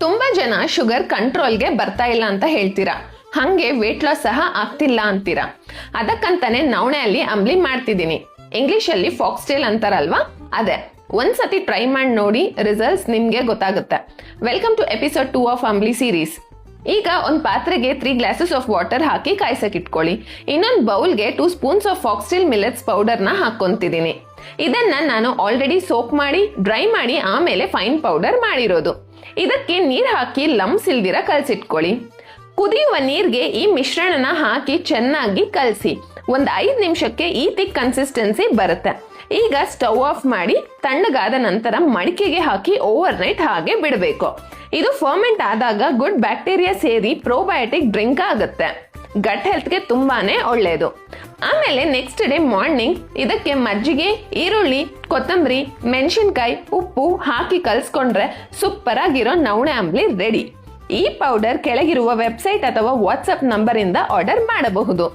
ತುಂಬಾ ಜನ ಶುಗರ್ ಕಂಟ್ರೋಲ್ಗೆ ಬರ್ತಾ ಇಲ್ಲ ಅಂತ ಹೇಳ್ತೀರಾ, ಹಂಗೆ ವೇಟ್ ಲಾಸ್ ಸಹ ಆಗ್ತಿಲ್ಲ ಅಂತೀರಾ. ಅದಕ್ಕಂತಾನೆ ನವಣೆಯಲ್ಲಿ ಅಂಬ್ಲಿ ಮಾಡ್ತಿದ್ದೀನಿ. ಇಂಗ್ಲಿಷ್ ಅಲ್ಲಿ ಫಾಕ್ಸ್ಟೇಲ್ ಅಂತಾರಲ್ವಾ, ಅದೇ. ಒಂದ್ಸತಿ ಟ್ರೈ ಮಾಡಿ ನೋಡಿ, ರಿಸಲ್ಟ್ಸ್ ನಿಮ್ಗೆ ಗೊತ್ತಾಗುತ್ತೆ. Welcome to episode 2 of Ambli series. ಈಗ ಒಂದು ಪಾತ್ರೆಗೆ 3 ಗ್ಲಾಸಸ್ ಆಫ್ ವಾಟರ್ ಹಾಕಿ ಕಾಯ್ಸಕ್ ಇಟ್ಕೊಳ್ಳಿ. ಇನ್ನೊಂದು ಬೌಲ್ಗೆ 2 ಸ್ಪೂನ್ಸ್ ಆಫ್ ಫಾಕ್ಸ್ಟೇಲ್ ಮಿಲೆಟ್ಸ್ ಪೌಡರ್ನ ಹಾಕೊಂತಿದ್ದೀನಿ. ಇದನ್ನ ನಾನು ಆಲ್ರೆಡಿ ಸೋಕ್ ಮಾಡಿ ಡ್ರೈ ಮಾಡಿ ಆಮೇಲೆ ಫೈನ್ ಪೌಡರ್ ಮಾಡಿರೋದು. ಇದಕ್ಕೆ ನೀರ್ ಹಾಕಿ ಲಂಪ್ಸ್ ಇಲ್ದಿರ ಕಲ್ಸಿಟ್ಕೊಳ್ಳಿ. ಕುದಿಯುವ ನೀರ್ಗೆ ಈ ಮಿಶ್ರಣನ ಹಾಕಿ ಚೆನ್ನಾಗಿ ಕಲಸಿ. ಒಂದ್ 5 ನಿಮಿಷಕ್ಕೆ ಈ ಥಿಕ್ ಕನ್ಸಿಸ್ಟೆನ್ಸಿ ಬರುತ್ತೆ. ಈಗ ಸ್ಟವ್ ಆಫ್ ಮಾಡಿ ತಣ್ಣಗಾದ ನಂತರ ಮಡಿಕೆಗೆ ಹಾಕಿ ಓವರ್ ನೈಟ್ ಹಾಗೆ ಬಿಡಬೇಕು. ಇದು ಫರ್ಮೆಂಟ್ ಆದಾಗ ಗುಡ್ ಬ್ಯಾಕ್ಟೀರಿಯಾ ಸೇರಿ ಪ್ರೋಬಯೋಟಿಕ್ ಡ್ರಿಂಕ್ ಆಗುತ್ತೆ. ಗಟ್ ಹೆಲ್ತ್ಗೆ ತುಂಬಾನೇ ಒಳ್ಳೆಯದು. ಆಮೇಲೆ ನೆಕ್ಸ್ಟ್ ಡೇ ಮಾರ್ನಿಂಗ್ ಇದಕ್ಕೆ ಮಜ್ಜಿಗೆ, ಈರುಳ್ಳಿ, ಕೊತ್ತಂಬರಿ, ಮೆಣಸಿನ್ಕಾಯಿ, ಉಪ್ಪು ಹಾಕಿ ಕಲ್ಸ್ಕೊಂಡ್ರೆ ಸೂಪರ್ ಆಗಿರೋ ನವಣೆ ಅಂಬ್ಲಿ ರೆಡಿ. ಈ ಪೌಡರ್ ಕೆಳಗಿರುವ ವೆಬ್ಸೈಟ್ ಅಥವಾ ವಾಟ್ಸ್ಆಪ್ ನಂಬರ್ ಇಂದ ಆರ್ಡರ್ ಮಾಡಬಹುದು.